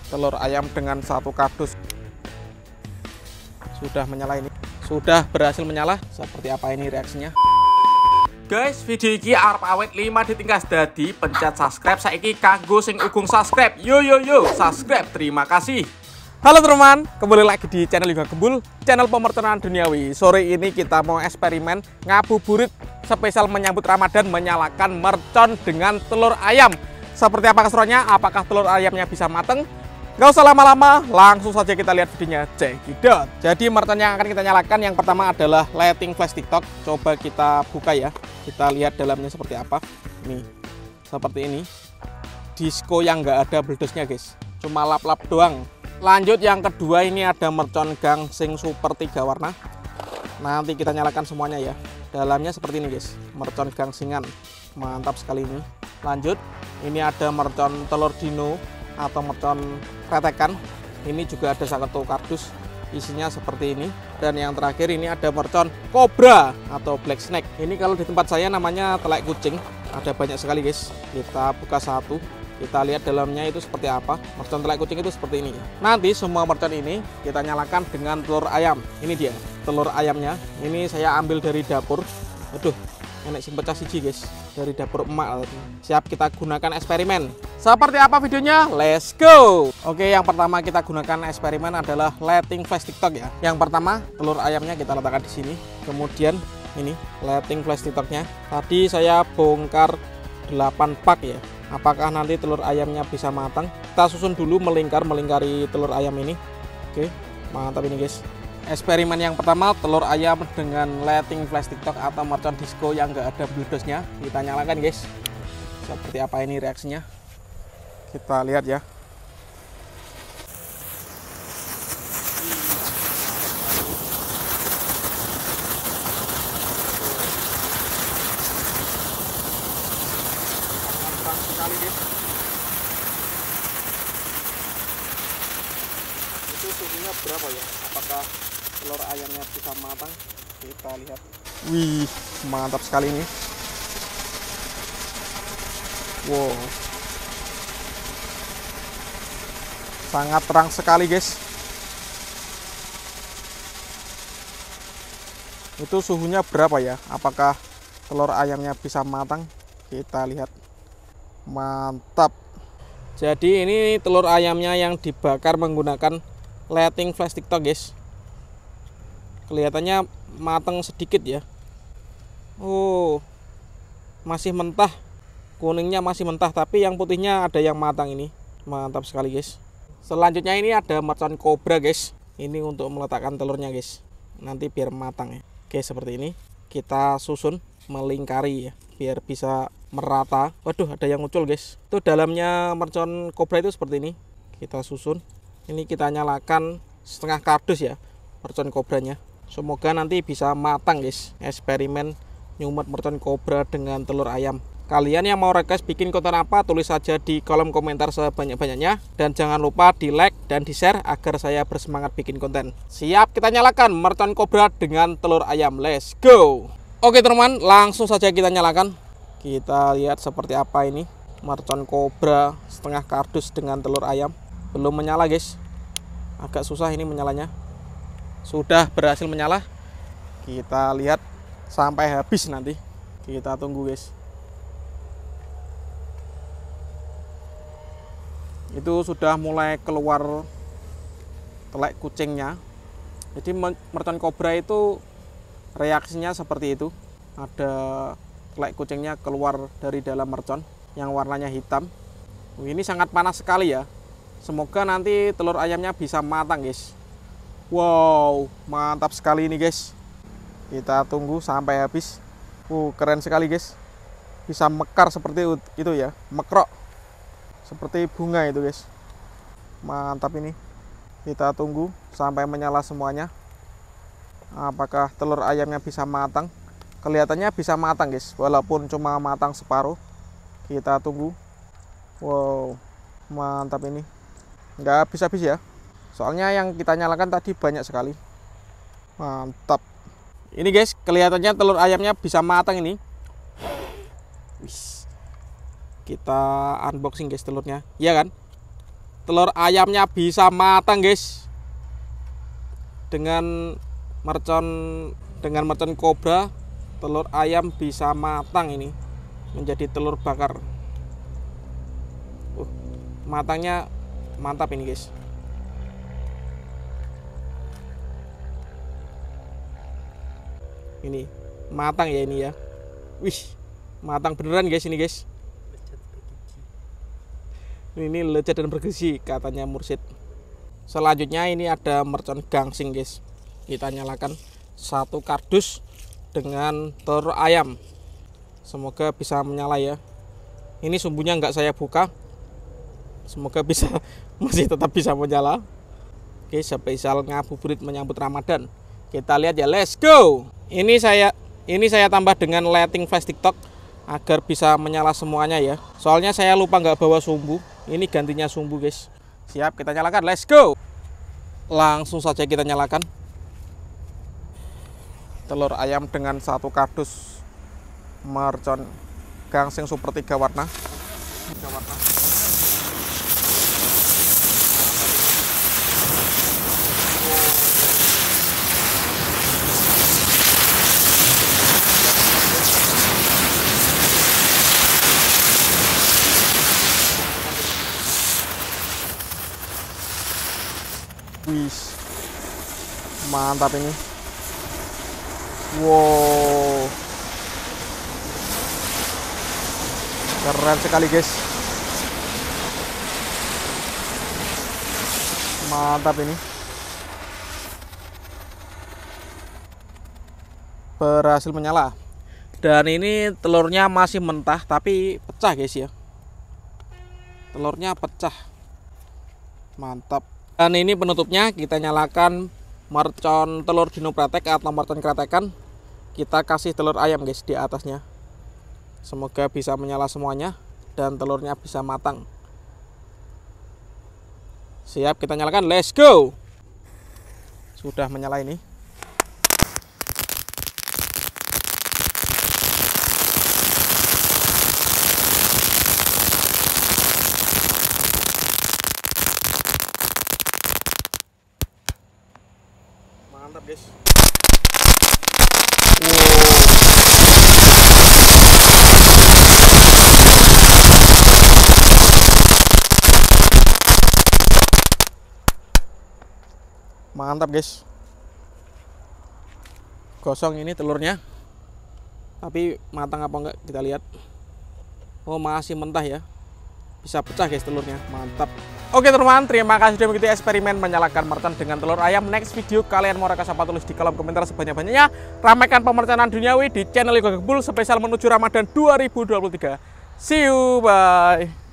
telur ayam dengan satu kardus. Sudah menyala ini. Sudah berhasil menyala. Seperti apa ini reaksinya? Guys, video ini arep awet 5 ditingkas dadi pencet subscribe saiki kanggo sing ugung subscribe. Yo subscribe. Terima kasih. Halo teman, kembali lagi di channel Yoga Gembul, channel pemercon duniawi. Sore ini kita mau eksperimen ngabuburit spesial menyambut Ramadan, menyalakan mercon dengan telur ayam. Seperti apa keseruannya? Apakah telur ayamnya bisa mateng? Gak usah lama-lama, langsung saja kita lihat videonya. Cekidot. Jadi mercon yang akan kita nyalakan yang pertama adalah lighting flash TikTok. Coba kita buka ya. Kita lihat dalamnya seperti apa. Nih, seperti ini. Disco yang nggak ada bledosnya guys. Cuma lap-lap doang. Lanjut yang kedua, ini ada mercon gangsing super 3 warna. Nanti kita nyalakan semuanya ya. Dalamnya seperti ini guys. Mercon gangsingan. Mantap sekali ini. Lanjut, ini ada mercon telur dino atau mercon kretekan. Ini juga ada satu kardus, isinya seperti ini. Dan yang terakhir ini ada mercon kobra atau black snake. Ini kalau di tempat saya namanya telek kucing. Ada banyak sekali guys. Kita buka satu, kita lihat dalamnya itu seperti apa. Mercon telek kucing itu seperti ini. Nanti semua mercon ini kita nyalakan dengan telur ayam. Ini dia telur ayamnya. Ini saya ambil dari dapur. Aduh, enak sing pecah siji guys, dari dapur emak. Siap kita gunakan eksperimen. Seperti apa videonya? Let's go. Oke, yang pertama kita gunakan eksperimen adalah lighting flash TikTok ya. Yang pertama telur ayamnya kita letakkan di sini. Kemudian ini lighting flash TikToknya. Tadi saya bongkar 8 pak ya. Apakah nanti telur ayamnya bisa matang? Kita susun dulu melingkari telur ayam ini. Oke, mantap ini guys. Eksperimen yang pertama, telur ayam dengan lighting flash TikTok atau mercon disco yang nggak ada bledosnya. Kita nyalakan guys. Seperti apa ini reaksinya? Kita lihat ya. Terang sekali guys. Itu suhunya berapa ya? Apakah telur ayamnya bisa matang? Kita lihat. Wih, mantap sekali ini. Wow, sangat terang sekali guys. Itu suhunya berapa ya? Apakah telur ayamnya bisa matang? Kita lihat. Mantap. Jadi ini telur ayamnya yang dibakar menggunakan lighting flash TikTok guys. Kelihatannya matang sedikit ya. Oh, masih mentah. Kuningnya masih mentah, tapi yang putihnya ada yang matang ini. Mantap sekali guys. Selanjutnya ini ada mercon kobra guys. Ini untuk meletakkan telurnya guys. Nanti biar matang ya. Oke, seperti ini. Kita susun melingkari ya, biar bisa merata. Waduh, ada yang muncul guys. Itu dalamnya mercon kobra itu seperti ini. Kita susun. Ini kita nyalakan setengah kardus ya, mercon kobranya. Semoga nanti bisa matang guys. Eksperimen nyumet mercon kobra dengan telur ayam. Kalian yang mau request bikin konten apa, tulis saja di kolom komentar sebanyak-banyaknya. Dan jangan lupa di like dan di share agar saya bersemangat bikin konten. Siap, kita nyalakan mercon kobra dengan telur ayam. Let's go. Oke teman, langsung saja kita nyalakan. Kita lihat seperti apa ini mercon kobra setengah kardus dengan telur ayam. Belum menyala guys. Agak susah ini menyalanya. Sudah berhasil menyala. Kita lihat sampai habis nanti. Kita tunggu guys. Itu sudah mulai keluar telek kucingnya. Jadi mercon kobra itu reaksinya seperti itu. Ada telek kucingnya keluar dari dalam mercon yang warnanya hitam. Ini sangat panas sekali ya. Semoga nanti telur ayamnya bisa matang guys. Wow, mantap sekali ini guys. Kita tunggu sampai habis. Keren sekali guys. Bisa mekar seperti itu ya, mekrok seperti bunga itu guys. Mantap ini. Kita tunggu sampai menyala semuanya. Apakah telur ayamnya bisa matang? Kelihatannya bisa matang guys, walaupun cuma matang separuh. Kita tunggu. Wow, mantap ini. Nggak habis-habis ya, soalnya yang kita nyalakan tadi banyak sekali. Mantap ini guys, kelihatannya telur ayamnya bisa matang ini. Wih, kita unboxing guys telurnya, iya kan? telur ayamnya bisa matang guys. Dengan mercon Cobra, telur ayam bisa matang ini menjadi telur bakar. Matangnya mantap ini guys. Ini matang ya ini ya. Wih, matang beneran guys ini guys. Ini lecet dan bergizi katanya Mursid. Selanjutnya ini ada mercon gangsing guys. Kita nyalakan satu kardus dengan telur ayam. Semoga bisa menyala ya. Ini sumbunya nggak saya buka. Semoga bisa masih tetap bisa menyala. Oke, spesial ngabuburit menyambut Ramadan. Kita lihat ya, let's go. Ini saya tambah dengan lighting flash TikTok agar bisa menyala semuanya ya. Soalnya saya lupa nggak bawa sumbu. Ini gantinya sumbu guys. Siap, kita nyalakan, let's go. Langsung saja kita nyalakan. Telur ayam dengan satu kardus mercon gangsing super 3 warna. Wih, mantap ini. Wow, keren sekali guys. Mantap ini. Berhasil menyala. Dan ini telurnya masih mentah tapi pecah guys ya. Telurnya pecah. Mantap. Dan ini penutupnya, kita nyalakan mercon telur dinopratek atau mercon kretekan. Kita kasih telur ayam guys di atasnya. Semoga bisa menyala semuanya dan telurnya bisa matang. Siap, kita nyalakan, let's go. Sudah menyala ini. Mantap guys. Mantap guys. Gosong ini telurnya. Tapi matang apa enggak kita lihat. Oh, masih mentah ya. Bisa pecah guys telurnya. Mantap. Oke teman-teman, terima kasih sudah mengikuti eksperimen menyalakan mercon dengan telur ayam. Next video kalian mau rekas apa, tulis di kolom komentar sebanyak-banyaknya. Ramaikan pemercanan duniawi di channel Yoga Gebul spesial menuju Ramadan 2023. See you, bye.